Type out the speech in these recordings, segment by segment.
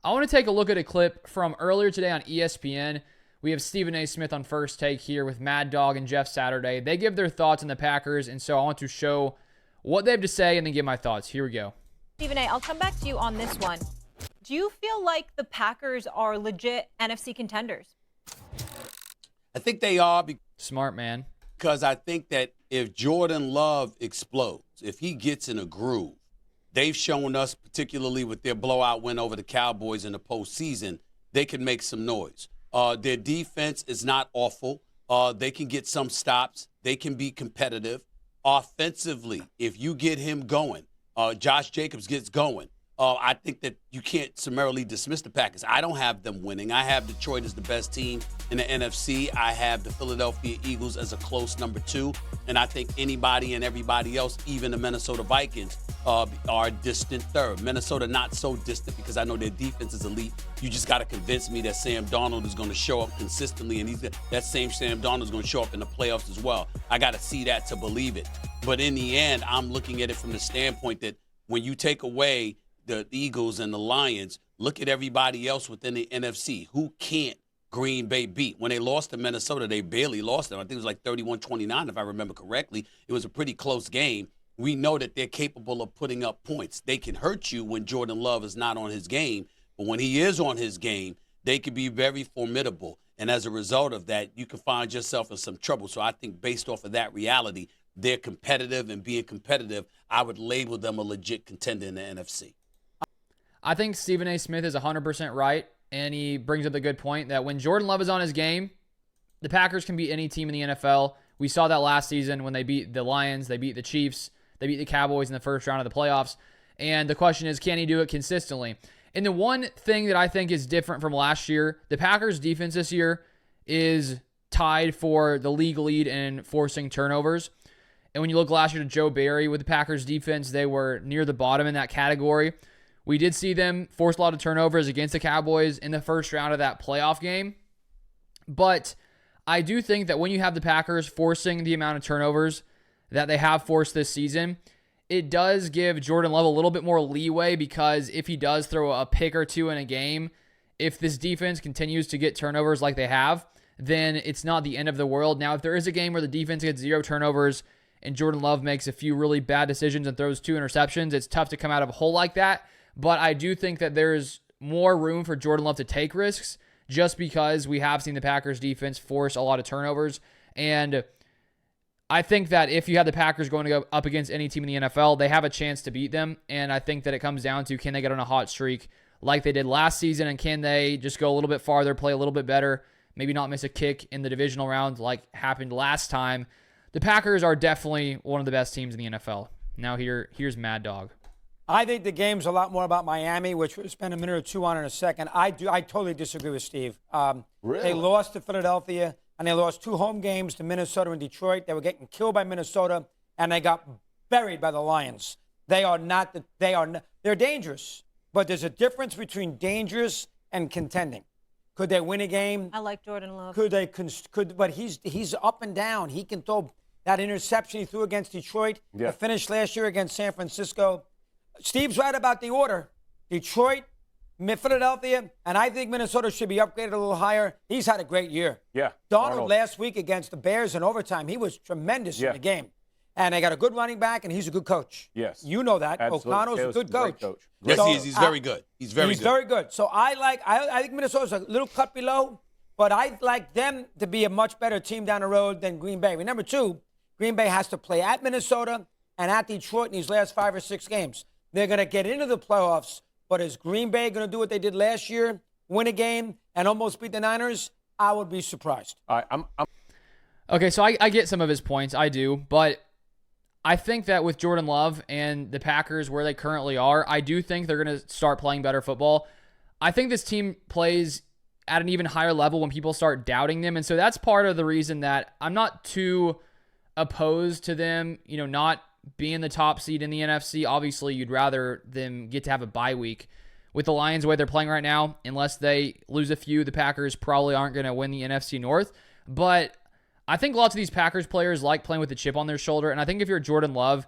I want to take a look at a clip from earlier today on ESPN. We have Stephen A. Smith on First Take here with Mad Dog and Jeff Saturday. They give their thoughts on the Packers, and so I want to show what they have to say and then give my thoughts. Here we go. Stephen A., I'll come back to you on this one. Do you feel like the Packers are legit NFC contenders? I think they are. Smart man. Because I think that if Jordan Love explodes, if he gets in a groove, they've shown us, particularly with their blowout win over the Cowboys in the postseason, they can make some noise. Their defense is not awful. They can get some stops. They can be competitive. Offensively, if you get him going, Josh Jacobs gets going, I think that you can't summarily dismiss the Packers. I don't have them winning. I have Detroit as the best team in the NFC. I have the Philadelphia Eagles as a close number 2. And I think anybody and everybody else, even the Minnesota Vikings, are a distant third. Minnesota not so distant because I know their defense is elite. You just got to convince me that Sam Darnold is going to show up consistently, and that same Sam Darnold is going to show up in the playoffs as well. I got to see that to believe it. But in the end, I'm looking at it from the standpoint that when you take away the Eagles and the Lions, look at everybody else within the NFC. Who can't Green Bay beat? When they lost to Minnesota, they barely lost them. I think it was like 31-29, if I remember correctly. It was a pretty close game. We know that they're capable of putting up points. They can hurt you when Jordan Love is not on his game, but when he is on his game, they can be very formidable. And as a result of that, you can find yourself in some trouble. So I think based off of that reality, they're competitive, and being competitive, I would label them a legit contender in the NFC. I think Stephen A. Smith is 100% right, and he brings up a good point that when Jordan Love is on his game, the Packers can beat any team in the NFL. We saw that last season when they beat the Lions, they beat the Chiefs, they beat the Cowboys in the first round of the playoffs. And the question is, can he do it consistently? And the one thing that I think is different from last year, the Packers' defense this year is tied for the league lead in forcing turnovers. And when you look last year to Joe Barry with the Packers' defense, they were near the bottom in that category. We did see them force a lot of turnovers against the Cowboys in the first round of that playoff game. But I do think that when you have the Packers forcing the amount of turnovers that they have forced this season, it does give Jordan Love a little bit more leeway, because if he does throw a pick or two in a game, if this defense continues to get turnovers like they have, then it's not the end of the world. Now, if there is a game where the defense gets 0 turnovers and Jordan Love makes a few really bad decisions and throws 2 interceptions, it's tough to come out of a hole like that. But I do think that there's more room for Jordan Love to take risks, just because we have seen the Packers defense force a lot of turnovers. And I think that if you have the Packers going to go up against any team in the NFL, they have a chance to beat them. And I think that it comes down to, can they get on a hot streak like they did last season? And can they just go a little bit farther, play a little bit better, maybe not miss a kick in the divisional round like happened last time? The Packers are definitely one of the best teams in the NFL. Now here's Mad Dog. I think the game's a lot more about Miami, which we'll spend a minute or two on in a second. I totally disagree with Steve. Really? They lost to Philadelphia, and they lost 2 home games to Minnesota and Detroit. They were getting killed by Minnesota, and they got buried by the Lions. They're dangerous, but there's a difference between dangerous and contending. Could they win a game? I like Jordan Love. But he's up and down. He can throw that interception he threw against Detroit. Yeah. The finish last year against San Francisco. Steve's right about the order. Detroit, Philadelphia, and I think Minnesota should be upgraded a little higher. He's had a great year. Yeah. Darnold last week against the Bears in overtime, he was tremendous in the game. And they got a good running back, and he's a good coach. Yes. You know that. Absolutely. O'Connell's a good Great coach. Yes, So, he is. He's very good. He's very good. So I think Minnesota's a little cut below, but I like them to be a much better team down the road than Green Bay. Remember, too, Green Bay has to play at Minnesota and at Detroit in these last 5 or 6 games. They're going to get into the playoffs, but is Green Bay going to do what they did last year, win a game, and almost beat the Niners? I would be surprised. All right, I'm Okay, so I get some of his points. I do. But I think that with Jordan Love and the Packers where they currently are, I do think they're going to start playing better football. I think this team plays at an even higher level when people start doubting them. And so that's part of the reason that I'm not too opposed to them, not being the top seed in the NFC. Obviously, you'd rather them get to have a bye week. With the Lions the way they're playing right now, unless they lose a few, the Packers probably aren't going to win the NFC North. But I think lots of these Packers players like playing with a chip on their shoulder. And I think if you're Jordan Love,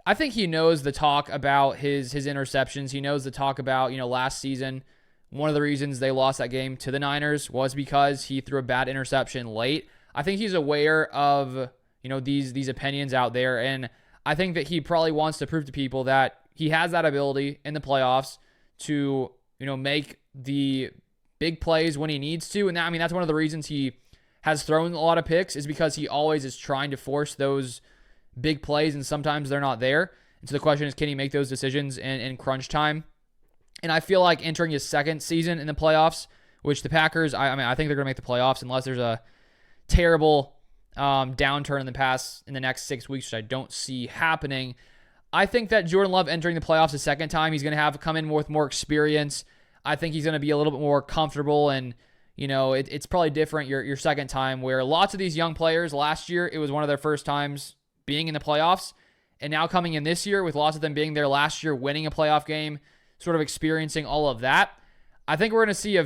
I think he knows the talk about his interceptions. He knows the talk about, last season one of the reasons they lost that game to the Niners was because he threw a bad interception late. I think he's aware of, these opinions out there, and I think that he probably wants to prove to people that he has that ability in the playoffs to, make the big plays when he needs to. And that's one of the reasons he has thrown a lot of picks, is because he always is trying to force those big plays, and sometimes they're not there. And so the question is, can he make those decisions in crunch time? And I feel like entering his second season in the playoffs, which the Packers, I think they're going to make the playoffs unless there's a terrible downturn in the next 6 weeks, which I don't see happening. I think that Jordan Love entering the playoffs a second time, he's going to have come in with more experience. I think he's going to be a little bit more comfortable, and it's probably different your second time, where lots of these young players last year, it was one of their first times being in the playoffs, and now coming in this year with lots of them being there last year, winning a playoff game, sort of experiencing all of that. I think we're going to see a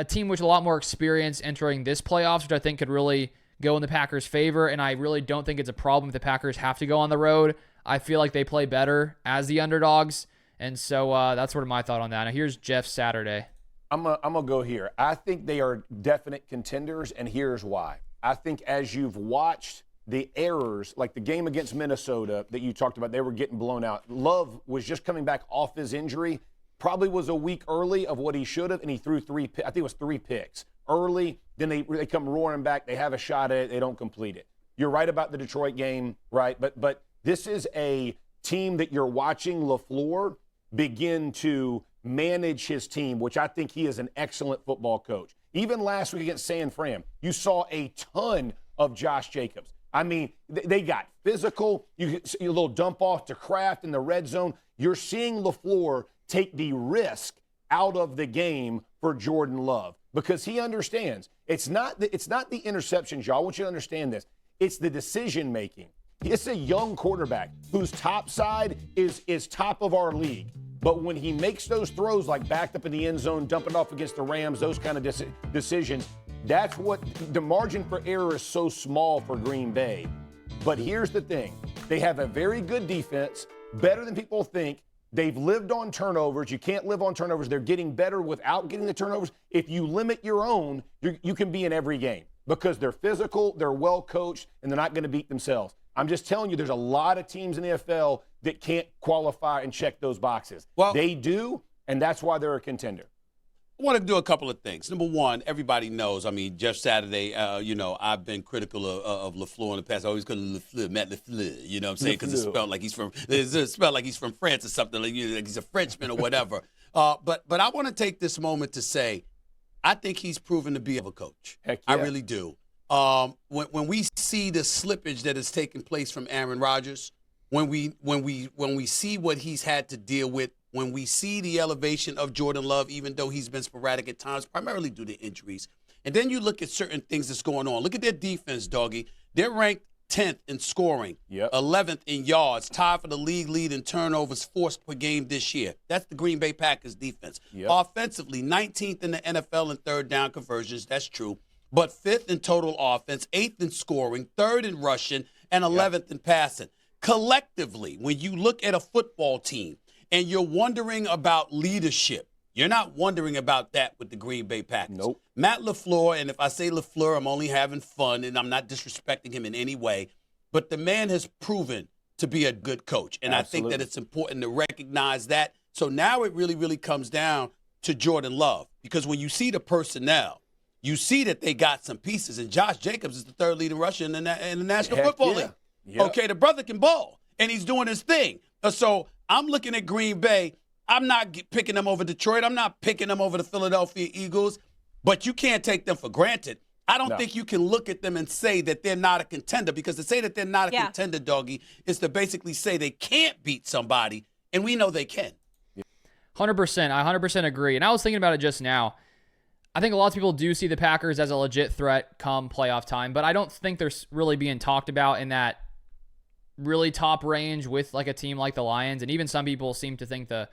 team with a lot more experience entering this playoffs, which I think could really go in the Packers' favor, and I really don't think it's a problem if the Packers have to go on the road. I feel like they play better as the underdogs, and so that's sort of my thought on that. Now here's Jeff's Saturday. I'm gonna go here. I think they are definite contenders, and here's why. I think as you've watched the errors, like the game against Minnesota that you talked about, they were getting blown out. Love was just coming back off his injury, probably was a week early of what he should have, and he threw I think it was 3 picks early. Then they come roaring back. They have a shot at it. They don't complete it. You're right about the Detroit game, right? But this is a team that you're watching LaFleur begin to manage his team, which I think he is an excellent football coach. Even last week against San Fran, you saw a ton of Josh Jacobs. I mean, they got physical. You see a little dump off to Kraft in the red zone. You're seeing LaFleur take the risk out of the game for Jordan Love, because he understands it's not the interceptions, y'all. I want you to understand this. It's the decision making. It's a young quarterback whose top side is top of our league. But when he makes those throws, like backed up in the end zone, dumping off against the Rams, those kind of decisions, that's what the margin for error is so small for Green Bay. But here's the thing. They have a very good defense, better than people think. They've lived on turnovers. You can't live on turnovers. They're getting better without getting the turnovers. If you limit your own, you can be in every game because they're physical, they're well coached, and they're not going to beat themselves. I'm just telling you, there's a lot of teams in the NFL that can't qualify and check those boxes. Well, they do, and that's why they're a contender. I want to do a couple of things. Number one, everybody knows, Jeff Saturday, I've been critical of LaFleur in the past. I always call him LaFleur, Matt LaFleur, you know what I'm saying? Because it spelled like he's from France or something, like he's a Frenchman or whatever. But I want to take this moment to say, I think he's proven to be a coach. Heck yeah. I really do. When we see the slippage that has taken place from Aaron Rodgers, when we see what he's had to deal with, when we see the elevation of Jordan Love, even though he's been sporadic at times, primarily due to injuries, and then you look at certain things that's going on. Look at their defense, Doggy. They're ranked 10th in scoring, 11th in yards, tied for the league lead in turnovers forced per game this year. That's the Green Bay Packers defense. Offensively, 19th in the NFL in third down conversions. That's true. But 5th in total offense, 8th in scoring, 3rd in rushing, and 11th in passing. Collectively, when you look at a football team and you're wondering about leadership, you're not wondering about that with the Green Bay Packers. Nope. Matt LaFleur, and if I say LaFleur, I'm only having fun, and I'm not disrespecting him in any way, but the man has proven to be a good coach. And Absolutely. I think that it's important to recognize that. So now it really, really comes down to Jordan Love, because when you see the personnel, you see that they got some pieces, and Josh Jacobs is the 3rd leading rusher in the National Football League. Okay, the brother can ball, and he's doing his thing. So I'm looking at Green Bay. I'm not picking them over Detroit. I'm not picking them over the Philadelphia Eagles, but you can't take them for granted. I don't think you can look at them and say that they're not a contender, because to say that they're not a contender, Doggy, is to basically say they can't beat somebody, and we know they can. 100%. I 100% agree. And I was thinking about it just now. I think a lot of people do see the Packers as a legit threat come playoff time, but I don't think they're really being talked about in that really top range with like a team like the Lions. And even some people seem to think the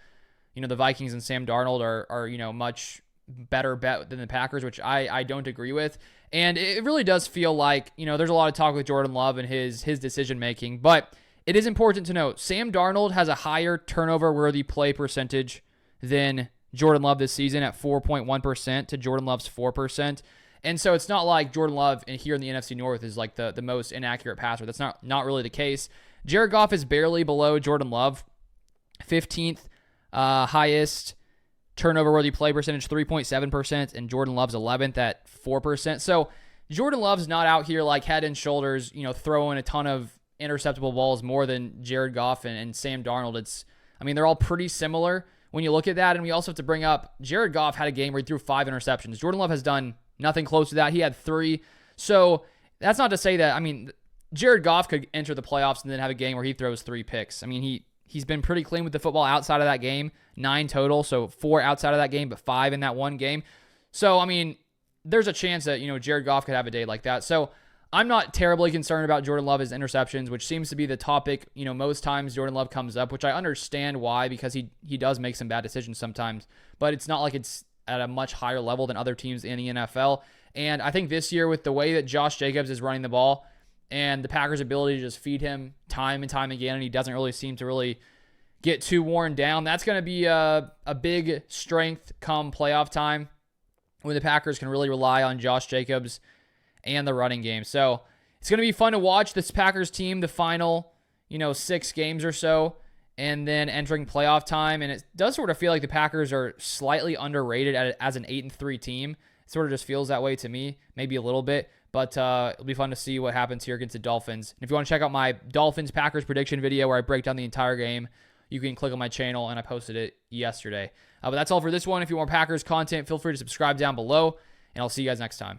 Vikings and Sam Darnold are much better bet than the Packers, which I don't agree with. And it really does feel like, there's a lot of talk with Jordan Love and his decision making, but it is important to note Sam Darnold has a higher turnover worthy play percentage than Jordan Love this season at 4.1% to Jordan Love's 4%. And so it's not like Jordan Love here in the NFC North is like the most inaccurate passer. That's not really the case. Jared Goff is barely below Jordan Love. 15th highest turnover-worthy play percentage, 3.7%, and Jordan Love's 11th at 4%. So Jordan Love's not out here like head and shoulders, throwing a ton of interceptable balls more than Jared Goff and Sam Darnold. They're all pretty similar when you look at that. And we also have to bring up Jared Goff had a game where he threw 5 interceptions. Jordan Love has done nothing close to that. He had 3. So that's not to say that, Jared Goff could enter the playoffs and then have a game where he throws 3 picks. He's been pretty clean with the football outside of that game, 9 total, so 4 outside of that game, but 5 in that one game. So, there's a chance that, Jared Goff could have a day like that. So I'm not terribly concerned about Jordan Love's interceptions, which seems to be the topic, most times Jordan Love comes up, which I understand why, because he does make some bad decisions sometimes, but it's not like it's at a much higher level than other teams in the NFL. And I think this year, with the way that Josh Jacobs is running the ball and the Packers' ability to just feed him time and time again, and he doesn't really seem to really get too worn down, that's going to be a big strength come playoff time, when the Packers can really rely on Josh Jacobs and the running game. So it's going to be fun to watch this Packers team, the final, 6 games or so, and then entering playoff time. And it does sort of feel like the Packers are slightly underrated as an 8-3 team. It sort of just feels that way to me, maybe a little bit. But it'll be fun to see what happens here against the Dolphins. And if you want to check out my Dolphins-Packers prediction video where I break down the entire game, you can click on my channel, and I posted it yesterday. But that's all for this one. If you want more Packers content, feel free to subscribe down below, and I'll see you guys next time.